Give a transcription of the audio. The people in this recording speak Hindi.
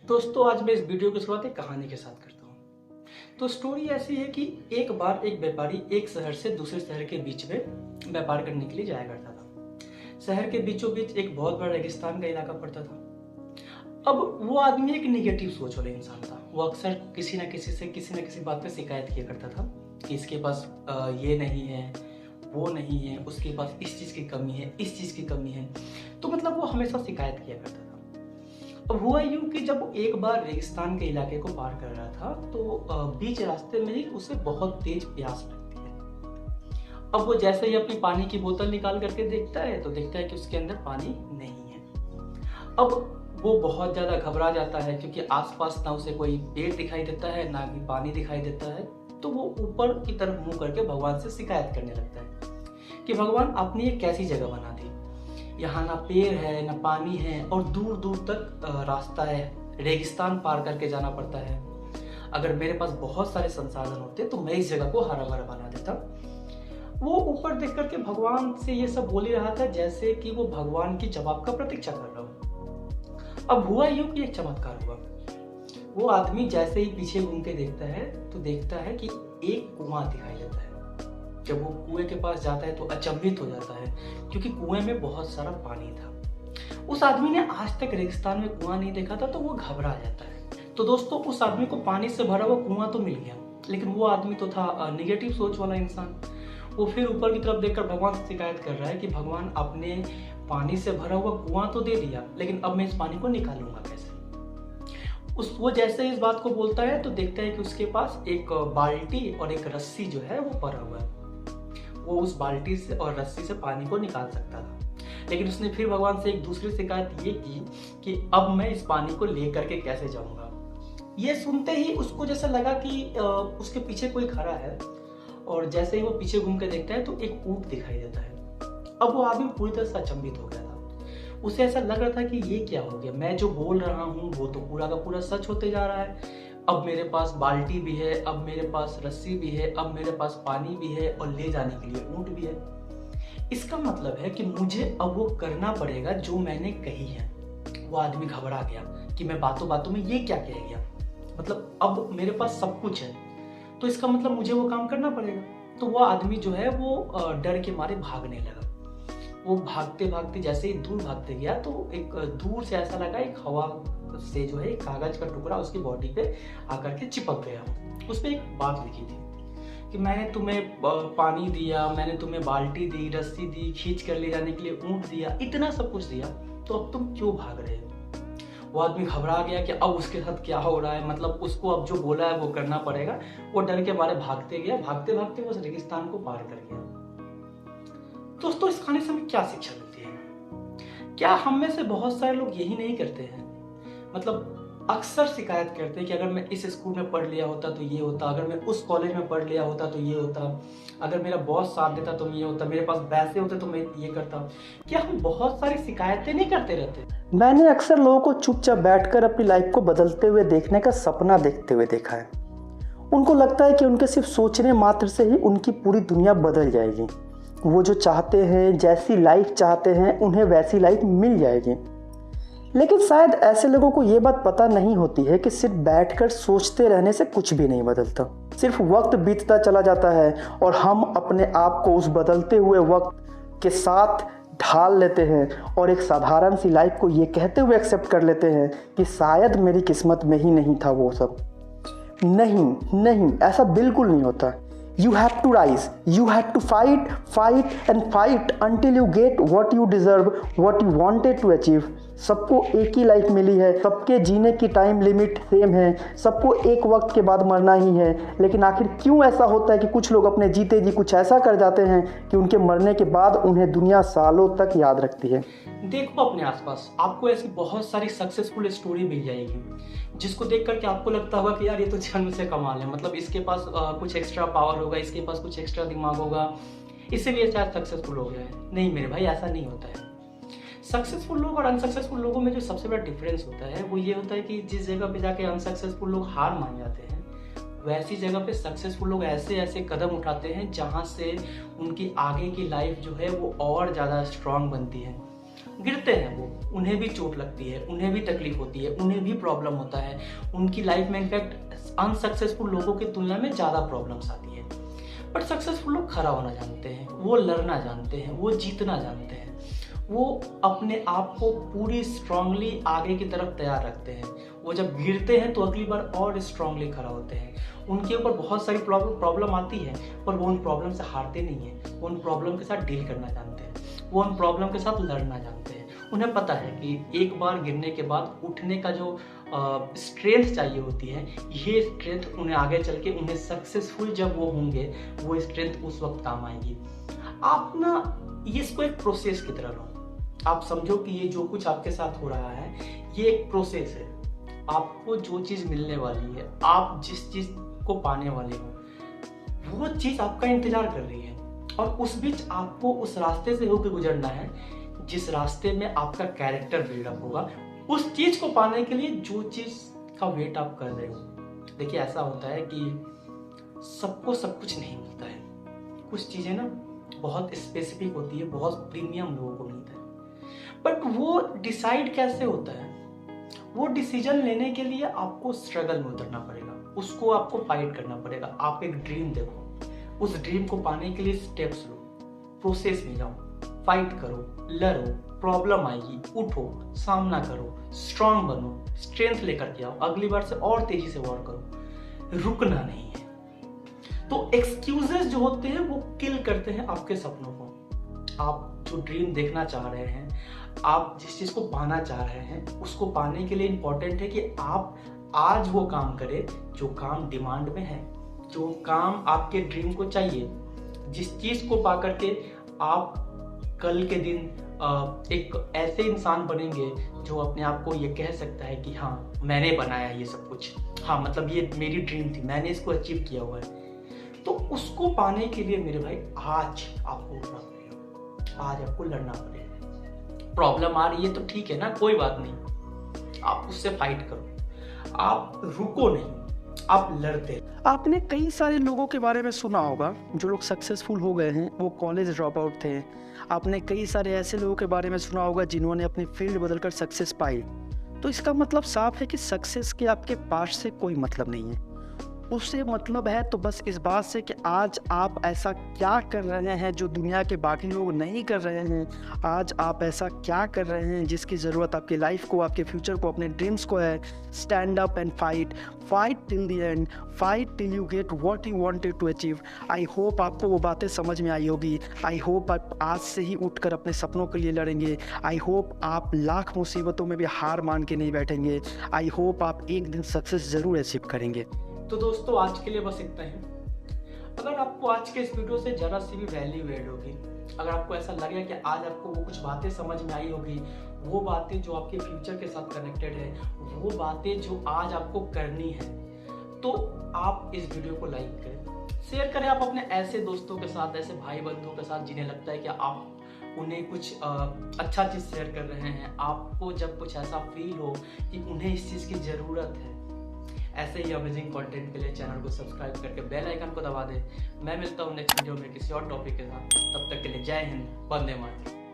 दोस्तों आज मैं इस वीडियो की शुरुआत एक कहानी के साथ करता हूँ। तो स्टोरी ऐसी है कि एक बार एक व्यापारी एक शहर से दूसरे शहर के बीच में व्यापार करने के लिए जाया करता था। शहर के बीचों बीच एक बहुत बड़ा रेगिस्तान का इलाका पड़ता था। अब वो आदमी एक निगेटिव सोच वाला इंसान था। वो अक्सर किसी न किसी बात पे शिकायत किया करता था कि इसके पास ये नहीं है, वो नहीं है, उसके पास इस चीज़ की कमी है, इस चीज़ की कमी है। तो मतलब वो हमेशा शिकायत किया करता था। अब हुआ यूं कि जब वो एक बार रेगिस्तान के इलाके को पार कर रहा था तो बीच रास्ते में ही उसे बहुत तेज प्यास लगती है। अब वो जैसे ही अपनी पानी की बोतल निकाल करके देखता है तो देखता है कि उसके अंदर पानी नहीं है। अब वो बहुत ज़्यादा घबरा जाता है क्योंकि आसपास ना उसे कोई पेड़ दिखाई देता है ना ही पानी दिखाई देता है। तो वो ऊपर की तरफ मुंह करके भगवान से शिकायत करने लगता है कि भगवान आपने ये कैसी जगह बना दी, यहाँ ना पेड़ है ना पानी है और दूर दूर तक रास्ता है, रेगिस्तान पार करके जाना पड़ता है। अगर मेरे पास बहुत सारे संसाधन होते तो मैं इस जगह को हरा भरा बना देता। वो ऊपर देख करके भगवान से ये सब बोल ही रहा था जैसे कि वो भगवान की जवाब का प्रतीक्षा कर रहा हो। अब हुआ यूं कि एक चमत्कार हुआ। वो आदमी जैसे ही पीछे घूम के देखता है तो देखता है कि एक कुआं दिखाई देता है। जब वो कुएं के पास जाता है तो अचंभित हो जाता है क्योंकि कुएं में बहुत सारा पानी था। उस आदमी ने आज तक रेगिस्तान में कुआं नहीं देखा था तो वो घबरा जाता है। तो दोस्तों उस आदमी को पानी से भरा हुआ कुआं तो मिल गया, लेकिन वो आदमी तो था निगेटिव सोच वाला इंसान। वो फिर ऊपर की तरफ देखकर भगवान से शिकायत कर रहा है कि भगवान आपने पानी से भरा हुआ कुआं तो दे दिया, लेकिन अब मैं इस पानी को निकालूंगा कैसे। वो जैसे इस बात को बोलता है तो देखता है कि उसके पास एक बाल्टी और एक रस्सी जो है वो पड़ा हुआ है। वो उस बाल्टी से और रस्सी से पानी को निकाल सकता था, लेकिन उसने फिर भगवान से एक दूसरी शिकायत ये की कि अब मैं इस पानी को ले करके कैसे जाऊंगा। ये सुनते ही उसको जैसा लगा कि उसके पीछे कोई खड़ा है और जैसे ही वो पीछे घूम के देखता है तो एक ऊंट दिखाई देता है। अब वो आदमी पूरी तरह से अचंभित हो गया था। उसे ऐसा लग रहा था कि ये क्या हो गया, मैं जो बोल रहा हूँ वो तो पूरा का पूरा सच होते जा रहा है। अब मेरे पास बाल्टी भी है, अब मेरे पास रस्सी भी है, अब मेरे पास पानी भी है और ले जाने के लिए ऊंट भी है। इसका मतलब है कि मुझे अब वो करना पड़ेगा जो मैंने कही है। वो आदमी घबरा गया कि मैं बातों बातों में ये क्या कह गया, मतलब अब मेरे पास सब कुछ है तो इसका मतलब मुझे वो काम करना पड़ेगा। तो वो आदमी जो है वो डर के मारे भागने लगा। वो भागते भागते जैसे ही दूर भागते गया तो एक दूर से ऐसा लगा एक हवा से जो है कागज का टुकड़ा उसकी बॉडी पे आकर के चिपक गया। उस पे एक बात लिखी थी कि मैंने तुम्हें पानी दिया, मैंने तुम्हें बाल्टी दी, रस्सी दी, खींच कर ले जाने के लिए ऊंट दिया, इतना सब कुछ दिया, तो अब तुम क्यों भाग रहे हो। वो आदमी घबरा गया कि अब उसके साथ क्या हो रहा है, मतलब उसको अब जो बोला है वो करना पड़ेगा। वो डर के मारे भागते गया, भागते भागते वो उस रेगिस्तान को पार कर गया। दोस्तों इस कहानी से हमें क्या शिक्षा मिलती है? क्या हम में से बहुत सारे लोग यही नहीं करते हैं, मतलब अक्सर शिकायत करते हैं कि अगर मैं इस स्कूल में पढ़ लिया होता तो ये होता, अगर मैं उस कॉलेज में पढ़ लिया होता तो ये होता, अगर मेरा बॉस साथ देता तो ये होता, मेरे पास पैसे होते तो मैं ये करता। क्या हम बहुत सारी शिकायतें नहीं करते रहते? मैंने अक्सर लोगों को चुपचाप बैठकर अपनी लाइफ को बदलते हुए देखने का सपना देखते हुए देखा है। उनको लगता है कि उनके सिर्फ सोचने मात्र से ही उनकी पूरी दुनिया बदल जाएगी। वो जो चाहते हैं, जैसी लाइफ चाहते हैं, उन्हें वैसी लाइफ मिल जाएगी। लेकिन शायद ऐसे लोगों को ये बात पता नहीं होती है कि सिर्फ बैठकर सोचते रहने से कुछ भी नहीं बदलता। सिर्फ वक्त बीतता चला जाता है और हम अपने आप को उस बदलते हुए वक्त के साथ ढाल लेते हैं और एक साधारण सी लाइफ को ये कहते हुए एक्सेप्ट कर लेते हैं कि शायद मेरी किस्मत में ही नहीं था वो सब। नहीं, ऐसा बिल्कुल नहीं होता। You have to rise. You have to fight until you get what you deserve, what you wanted to achieve. सबको एक ही लाइफ मिली है, सबके जीने की टाइम लिमिट सेम है, सबको एक वक्त के बाद मरना ही है। लेकिन आखिर क्यों ऐसा होता है कि कुछ लोग अपने जीते जी कुछ ऐसा कर जाते हैं कि उनके मरने के बाद उन्हें दुनिया सालों तक याद रखती है। देखो अपने आसपास आपको ऐसी बहुत सारी सक्सेसफुल स्टोरी मिल जाएगी जिसको देख करके आपको लगता होगा कि यार ये तो जन्म से कमाल है, मतलब इसके पास कुछ एक्स्ट्रा पावर होगा, इसके पास कुछ एक्स्ट्रा दिमाग होगा, इसीलिए शायद सक्सेसफुल हो गया है। नहीं मेरे भाई, ऐसा नहीं होता है। सक्सेसफुल लोग और अनसक्सेसफुल लोगों में जो सबसे बड़ा डिफरेंस होता है वो ये होता है कि जिस जगह पे जाके अनसक्सेसफुल लोग हार मान जाते हैं, वैसी जगह पे सक्सेसफुल लोग ऐसे ऐसे कदम उठाते हैं जहाँ से उनकी आगे की लाइफ जो है वो और ज़्यादा स्ट्रांग बनती है। गिरते हैं, वो उन्हें भी चोट लगती है, उन्हें भी तकलीफ होती है, उन्हें भी प्रॉब्लम होता है। उनकी लाइफ में इनफैक्ट अनसक्सेसफुल लोगों की तुलना में ज़्यादा प्रॉब्लम्स आती है। बट सक्सेसफुल लोग खड़ा होना जानते हैं, वो लड़ना जानते हैं, वो जीतना जानते हैं, वो अपने आप को पूरी स्ट्रांगली आगे की तरफ तैयार रखते हैं। वो जब गिरते हैं तो अगली बार और स्ट्रांगली खड़ा होते हैं। उनके ऊपर बहुत सारी प्रॉब्लम आती है, पर वो उन प्रॉब्लम से हारते नहीं हैं। वो उन प्रॉब्लम के साथ डील करना जानते हैं, वो उन प्रॉब्लम के साथ लड़ना जानते हैं। उन्हें पता है कि एक बार गिरने के बाद उठने का जो स्ट्रेंथ चाहिए होती है, ये स्ट्रेंथ उन्हें आगे चल के उन्हें सक्सेसफुल जब वो होंगे, वो स्ट्रेंथ उस वक्त काम आएगी। आप ना ये इसको एक प्रोसेस की तरह लो। आप समझो कि ये जो कुछ आपके साथ हो रहा है, ये एक प्रोसेस है। आपको जो चीज़ मिलने वाली है, आप जिस चीज़ को पाने वाले हो, वो चीज़ आपका इंतजार कर रही है, और उस बीच आपको उस रास्ते से होकर गुजरना है जिस रास्ते में आपका कैरेक्टर बिल्डअप होगा, उस चीज़ को पाने के लिए जो चीज़ का वेट आप कर रहे हो। देखिए, ऐसा होता है कि सबको सब कुछ नहीं मिलता है। कुछ चीज़ें ना बहुत स्पेसिफिक होती है, बहुत प्रीमियम लोगों को मिलता है। बट वो डिसाइड कैसे होता है? वो डिसीजन लेने के लिए आपको स्ट्रगल में उतरना पड़ेगा, उसको आपको फाइट करना पड़ेगा। आप एक ड्रीम देखो, उस ड्रीम को पाने के लिए स्टेप्स लो, प्रोसेस में जाओ, फाइट करो, लड़ो, प्रॉब्लम आएगी, उठो, सामना करो, स्ट्रांग बनो, स्ट्रेंथ लेकर के आओ, अगली बार से और तेजी से वॉर करो, रुकना नहीं है। तो एक्सक्यूजेस जो होते हैं वो किल करते हैं आपके सपनों को। आप जो ड्रीम देखना चाह रहे हैं, आप जिस चीज़ को पाना चाह रहे हैं, उसको पाने के लिए इम्पोर्टेंट है कि आप आज वो काम करें जो काम डिमांड में है, जो काम आपके ड्रीम को चाहिए, जिस चीज़ को पा करके आप कल के दिन एक ऐसे इंसान बनेंगे जो अपने आप को ये कह सकता है कि हाँ, मैंने बनाया ये सब कुछ, हाँ मतलब ये मेरी ड्रीम थी, मैंने इसको अचीव किया हुआ है। तो उसको पाने के लिए मेरे भाई आज आपको उठना पड़ेगा, आज आपको लड़ना पड़ेगा। प्रॉब्लम आ रही है तो ठीक है ना, कोई बात नहीं, आप उससे फाइट करो, आप रुको नहीं, आप लड़ते। आपने कई सारे लोगों के बारे में सुना होगा जो लोग सक्सेसफुल हो गए हैं, वो कॉलेज ड्रॉप आउट थे। आपने कई सारे ऐसे लोगों के बारे में सुना होगा जिन्होंने अपनी फील्ड बदलकर सक्सेस पाई। तो इसका मतलब साफ है कि सक्सेस के आपके पास से कोई मतलब नहीं है। उससे मतलब है तो बस इस बात से कि आज आप ऐसा क्या कर रहे हैं जो दुनिया के बाकी लोग नहीं कर रहे हैं। आज आप ऐसा क्या कर रहे हैं जिसकी ज़रूरत आपकी लाइफ को, आपके फ्यूचर को, अपने ड्रीम्स को है। Stand up and fight till the end, fight till you get what you wanted to achieve. I hope आपको वो बातें समझ में आई होगी। आई होप आप आज से ही उठकर अपने सपनों के लिए लड़ेंगे। आई होप आप लाख मुसीबतों में भी हार मान के नहीं बैठेंगे। आई होप आप एक दिन सक्सेस ज़रूर अचीव करेंगे। तो दोस्तों, आज के लिए बस इतना ही। अगर आपको आज के इस वीडियो से ज़रा सी भी वैल्यू ऐड होगी, अगर आपको ऐसा लगे कि आज आपको वो कुछ बातें समझ में आई होगी, वो बातें जो आपके फ्यूचर के साथ कनेक्टेड है, वो बातें जो आज आपको करनी है, तो आप इस वीडियो को लाइक करें, शेयर करें। आप अपने ऐसे दोस्तों के साथ, ऐसे भाई बंधुओं के साथ जिन्हें लगता है कि आप उन्हें कुछ अच्छा चीज़ शेयर कर रहे हैं। आपको जब कुछ ऐसा फील हो कि उन्हें इस चीज़ की ज़रूरत है, ऐसे ही अमेजिंग कंटेंट के लिए चैनल को सब्सक्राइब करके बेल आइकन को दबा दें। मैं मिलता हूँ नेक्स्ट वीडियो में किसी और टॉपिक के साथ। तब तक के लिए जय हिंद, वंदे मातरम।